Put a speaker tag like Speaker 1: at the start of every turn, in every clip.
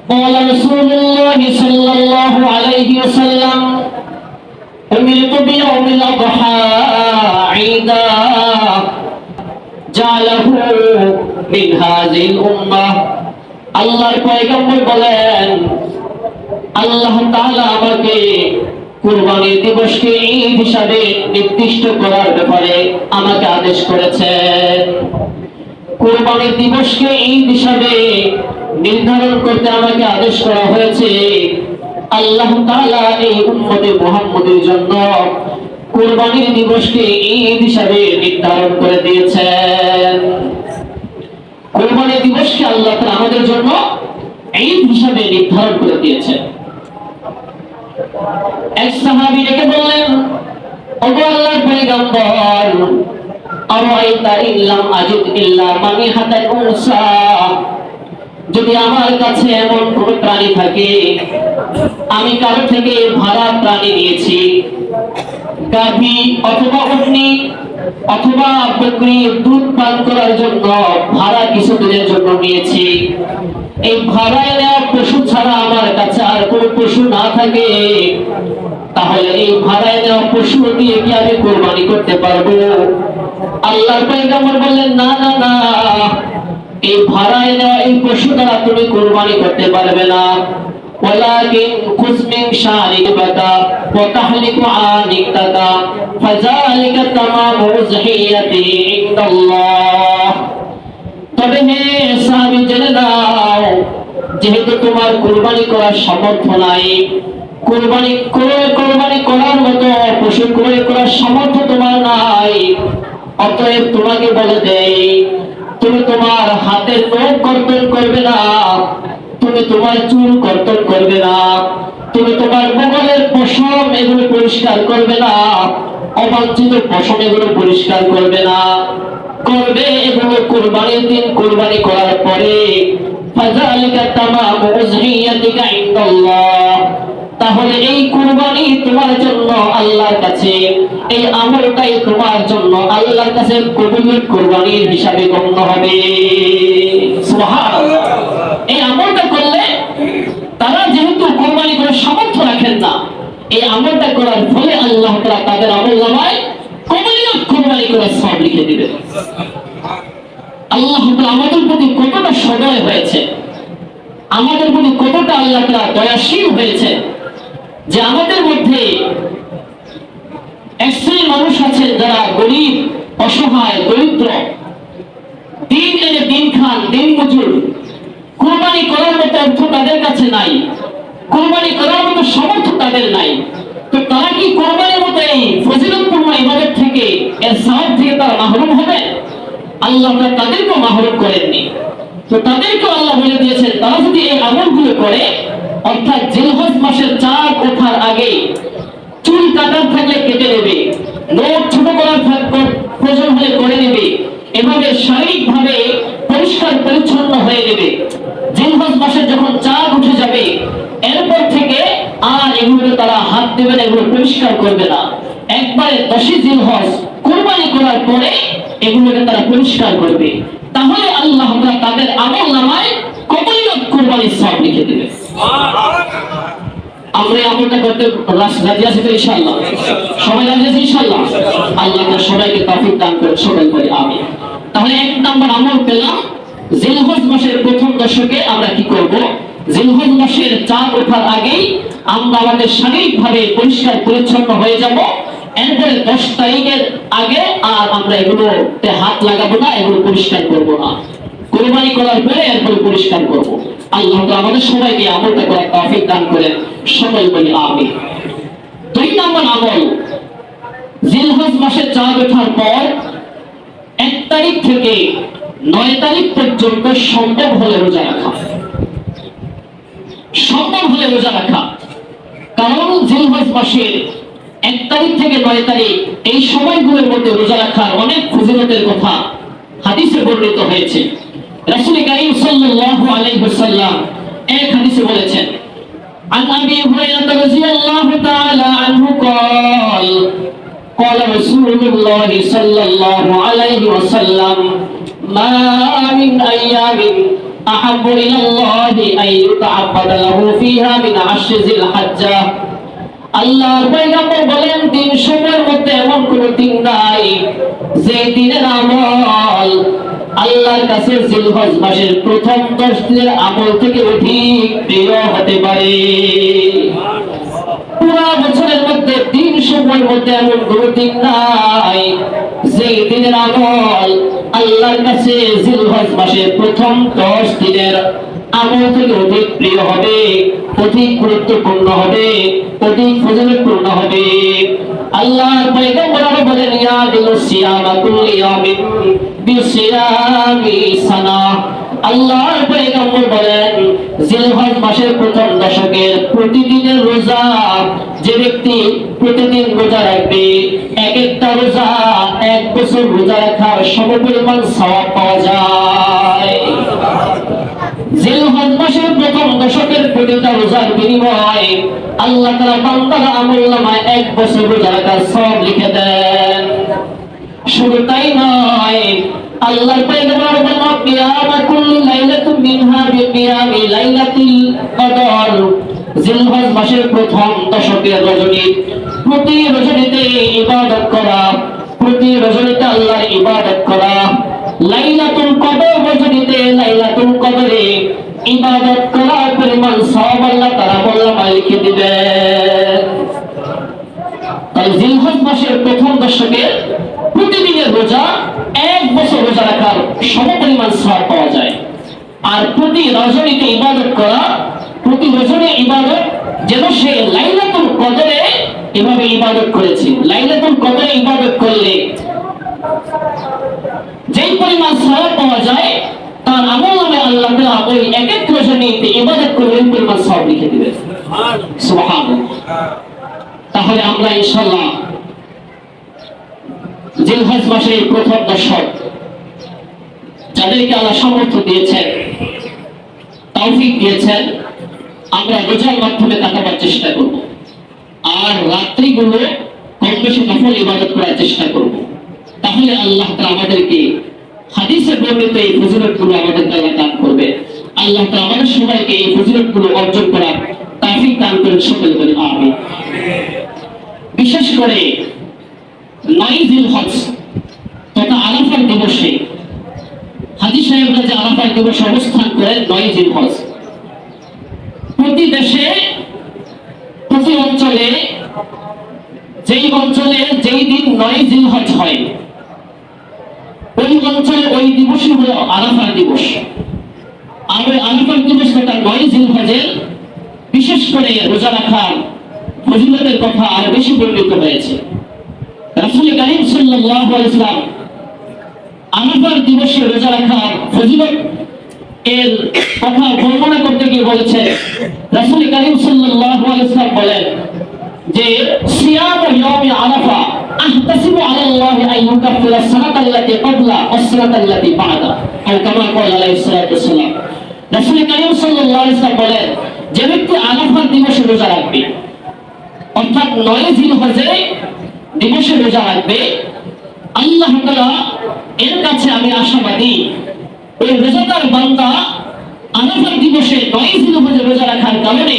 Speaker 1: قال رسول الله صلى الله عليه وسلم أمرت بيوم الأضحى عيدا جعله من هذه الأمة আল্লাহর পয়গম্বর বলেন আল্লাহ তাআলা আমাকে কুরবানি দিবসকে ঈদ হিসাবে নির্দিষ্ট করার ব্যাপারে আমাকে আদেশ করেছেন। কুরবানি দিবসকে ঈদ হিসাবে নির্ধারণ করতে আমাকে আদেশ করা হয়েছে। আল্লাহ তাআলা এই উম্মতে মুহাম্মদের জন্য কুরবানির দিবসকে ঈদ হিসাবে নির্ধারণ করে দিয়েছেন। কুরবানি দিবসকে আল্লাহ তাআলা আমাদের জন্য ঈদ হিসাবে নির্ধারণ করে দিয়েছেন। এক সাহাবী ডেকে বললেন, ওগো আল্লাহর পয়গম্বর, আরাইতা ইল্লাম আজিদ ইল্লা মানিহাতান উনসা, যদি আমার কাছে এমন কোন প্রাণী থাকে, আমি কারো থেকে ভাড়া প্রাণী নিয়েছি, গাভী অথবা উটনি অথবা বকরি দুধ পান করার জন্য ভাড়া কিছুদিনের জন্য নিয়েছি, এই ভাড়ায় নেওয়া পশু ছাড়া আমার কাছে আর কোনো পশু না থাকে, তাহলে এই ভাড়ায় নেওয়া পশু দিয়ে কি আমি কুরবানি করতে পারবো? আল্লাহর পয়গম্বর বললেন, না না না, এই ভাড়ায় নেওয়া এই পশু দ্বারা তুমি কুরবানি করতে পারবে না। ওয়ালাকিন খুয মিন শারিবাকা ওয়া তাহলিকু আনিকাকা ফাযালিকা তামামু উযহিয়াতি ইনদাল্লাহ। তবে হে সাহাবী, জেনে নাও, যেহেতু তোমার কুরবানি করার সামর্থ্য নাই, কুরবানি করার মতো পশু ক্রয় করার সামর্থ্য তোমার নাই, অতএব তোমাকে বলে দেই, তুমি তোমার হাতের নখ কর্তন করবে না, তুমি তোমার চুল কর্তন করবে না, তুমি তোমার বগলের পশম এগুলো পরিষ্কার করবে না, অবাঞ্ছিত পশম এগুলো পরিষ্কার করবে না, করবে এগুলো কুরবানির দিন কুরবানি করার পরে। ফাযালিকা তামামু উযহিয়াতিকা ইনদাল্লাহ। তাহলে এই কুরবানি তোমার জন্য আল্লাহর কাছে, এই আমলটাই তোমার জন্য আল্লাহর কাছে কবুল কুরবানির হিসাবে গণ্য হবে। সুবহানাল্লাহ। এই আমলটা করলে তারা যেহেতু কুরবানি করার সামর্থ্য রাখেন না, এই আমলটা করার ফলে আল্লাহ তাআলা তাদের আমলনামায় কবুলিয়ত কুরবানি করার সওয়াব লিখে দিবেন। আল্লাহ তাআলা আমাদের প্রতি কতটা সদয় হয়েছে, আমাদের প্রতি কতটা আল্লাহ তাআলা দয়াশীল হয়েছে, যে আমাদের মধ্যে এক শ্রেণীর মানুষ আছেন যারা গরিব, অসহায়, দরিদ্র, দিন এনে দিন খান, দিন মজুর, কুরবানি করার মতো অর্থ তাদের কাছে নাই, কুরবানি করার মতো সামর্থ্য তাদের নাই। তো তারা কি কুরবানির মতো এই ফজিলতপূর্ণ ইবাদত থেকে, এর সওয়াব থেকে তারা মাহরুম হবে? আল্লাহ তাদেরকেও মাহরুম করেননি। তো তাদেরকেও আল্লাহ বলে দিয়েছেন, তারা যদি এই আমলগুলো করে, অর্থাৎ জিলহজ মাসের চাঁদ ওঠার আগে চুল কাটার থাকলে কেটে নেবে, নখ ছোট করার প্রয়োজন হলে করে নেবে, এভাবে শারীরিকভাবে পরিষ্কার পরিচ্ছন্ন হয়ে নেবে। জিলহজ মাসে যখন চাঁদ উঠে যাবে, এরপর থেকে আর এগুলো তারা হাত দেবে না, এগুলো পরিষ্কার করবে না। একবারে 10 জিলহজ কুরবানি করার পরে এগুলোকে তারা পরিষ্কার করবে। তাহলে আল্লাহ তাআলা তাদের আমলনামায় কবুলিয়ত কুরবানির সওয়াব লিখে দিবেন। আমরা আমলটা করতে রাজি আছি তো ইনশাআল্লাহ? সবাই রাজি আছি ইনশাআল্লাহ? আল্লাহ তাআলা সবাইকে তৌফিক দান করে, সবাই বলি আমিন। তাহলে এক নাম্বার আমল পেলাম, জিলহজ মাসের প্রথম দশকে আমরা কি করব? জিলহজ মাসের চাঁদ ওঠার আগেই আমরা আমাদের শারীরিকভাবে পরিষ্কার পরিচ্ছন্ন হয়ে যাব। এরপরে 10 তারিখের আগে আর আমরা এগুলোতে হাত লাগাবো না, এগুলো পরিষ্কার করব না। কুরবানি করার পরে এরপরে পরিষ্কার করব। আল্লাহ তাআলা আমাদের সবাইকে আমলটা করার তৌফিক দান করেন, সবাই বলি আমিন। 2 নম্বর আমল, জিলহজ মাসের চাঁদ ওঠার পর 1 তারিখ থেকে 9 তারিখ পর্যন্ত সম্ভব হলে রোজা রাখা, সম্ভব হলে রোজা রাখা। কারণ জিলহজ মাসের 1 তারিখ থেকে 9 তারিখ এই সময়গুলোর মধ্যে রোজা রাখার অনেক ফজিলতের কথা হাদিসে বর্ণিত হয়েছে। রাসূল কারীম সাল্লাল্লাহু আলাইহি ওয়াসাল্লাম এক হাদিসে বলেছেন, عن أبي هريرة رضي الله تعالى عنه قال قال رسول الله صلى الله عليه وسلم ما من أيام আহাব্বু ইলাল্লাহি আন ইউতাআব্বাদা লাহু ফিহা মিন আশরিল হাজ্জা। আল্লাহর পয়গম্বর বলেন, দিন সমূহের মধ্যে এমন কোন দিন নাই যে দিনের আমল আল্লাহর কাছে জিলহজ মাসের প্রথম 10 দিনের আমল থেকে অধিক প্রিয় হতে পারে। পুরা বছরের মধ্যে দিন সমূহের মধ্যে এমন কোন দিন নাই যে দিনের আমল আল্লাহর কাছে জিলহজ মাসের প্রথম 10 দিনের আমল থেকে অধিক প্রিয় হবে, অধিক গুরুত্বপূর্ণ হবে, অধিক ফজিলতপূর্ণ হবে। আল্লাহর পয়গম্বর বলেন, ইয়া দিলুস সিয়ামা কুল্লি ইয়ামিন বিসিয়ামি সানা। আল্লাহর পয়গম্বর বলেন, জিলহজ মাসের প্রথম দশকের প্রতিদিনের রোজা যে ব্যক্তি প্রতিদিন রোজা রাখবে, এক একটা রোজা 1 বছর রোজা রাখার সমপরিমাণ সওয়াব পাওয়া যায়। জিলহজ মাসের প্রথম দশকের প্রতিটা রোজার বিনিময়ে আল্লাহ তাআলা বান্দার আমলনামায় 1 বছর রোজা রাখার সওয়াব লিখে দেন। শুধু তাই নয়, আল্লাহর পয়গম্বর বলেন, কিয়ামা কুল্লু লাইলাতুন মিনহা বিকিয়ামি লাইলাতুল কদর। জিলহজ মাসের প্রথম দশকের রজনী, প্রতি রজনীতে ইবাদত করা, প্রতি রজনীতে আল্লাহর ইবাদত করা, লাইলাতুল কদর রজনীতে লাইলাতুল কদরে ইবাদত করার পরিমাণ সওয়াব আল্লাহ তাআলা আমলনামায় লিখে দিবেন। তাই জিলহজ মাসের প্রথম দশকের প্রতিদিনের রোজা 1 বছর রোজা রাখার সমপরিমাণ সওয়াব পাওয়া যায়। আর প্রতি রজনীতে ইবাদত করা, প্রতি রজনী ইবাদত যেন সে লাইলাতুল কদরে এভাবে ইবাদত করেছে। লাইলাতুল কদরে ইবাদত করলে যেই পরিমাণ সওয়াব পাওয়া যায়, তার আমলনামায় আল্লাহ তাআলা ওই এক এক রজনীতে ইবাদত করে ওই পরিমাণ সওয়াব লিখে দিবেন। সুবহানাল্লাহ। তাহলে আমরা ইনশাআল্লাহ জিলহজ মাসের প্রথম দশক যাদেরকে আল্লাহ সামর্থ্য দিয়েছেন, তৌফিক দিয়েছেন, আমরা রোজার মাধ্যমে কাটাবার চেষ্টা করব। আর রাত্রিগুলো কম বেশি নফল ইবাদত করার চেষ্টা করব। তাহলে আল্লাহ তাআলা আমাদেরকে হাদিসে বর্ণিত এই ফজিলতগুলো আমাদেরকে আল্লাহ দান করবে। আল্লাহ তাআলা আমাদের সবাইকে এই ফজিলতগুলো অর্জন করার তৌফিক দান করেন। সকলে বলি আমিন। বিশেষ করে 9 জিলহজ তথা আরাফার দিবসে হাজী সাহেবরা যে আরাফার দিবসে অবস্থান করেন 9 জিলহজ, প্রতি দেশে প্রতি অঞ্চলে যেই দিন 9 জিলহজ হয়, ওই অঞ্চলে ওই দিবসই হলো আরাফার দিবস। আর ওই আরাফার দিবস তথা 9 জিলহজের বিশেষ করে রোজা রাখার ফজিলতের কথা আর বেশি বর্ণিত হয়েছে। রাসূল কারীম সাল্লাল্লাহু আলাইহি ওয়াসাল্লাম আরাফার দিবসে রোজা রাখার ফজিলত এর কথা বর্ণনা করতে গিয়ে বলেছেন, রাসূল কারীম সাল্লাল্লাহু আলাইহি ওয়াসাল্লাম বলেন যে সিয়ামু ইয়াউমি আরাফা আহতাসিবু আলাল্লাহি আন ইউকাফিরা সানাতাল্লাতী ক্বাবলা ওয়াস-সানাতাল্লাতী বা'দা, আও কামা ক্বালা আলাইহিস সালাতু ওয়াসসালাম। রাসূল কারীম সাল্লাল্লাহু আলাইহি ওয়াসাল্লাম বলেন, যে ব্যক্তি আরাফার দিবসে রোজা রাখবে, অর্থাৎ 9 জিলহজে দিবসে রোজা রাখবে, আল্লাহ তাআলা এর কাছে আমি আশাবাদী ওই রোজাদার বান্দা আরাফার দিবসে 9 জিলহজে রোজা রাখার কারণে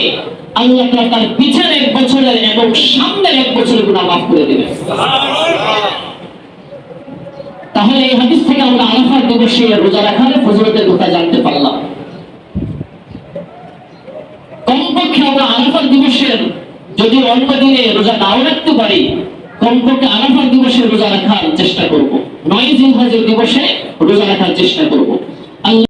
Speaker 1: আল্লাহ তাআলা তার পিছের 1 বছরের এবং সামনের 1 বছরের গুনাহ মাফ করে দিবেন। তাহলে এই হাদিস থেকে আমরা আরাফার দিবসে রোজা রাখার ফজিলতের কথা জানতে পারলাম। কমপক্ষে আমরা আরাফার দিবসের যদি অন্য দিনে রোজা নাও রাখতে পারি, কমপক্ষে আরাফার দিবসে রোজা রাখার চেষ্টা করব। 9 জিলহজের দিবসে রোজা রাখার চেষ্টা করব।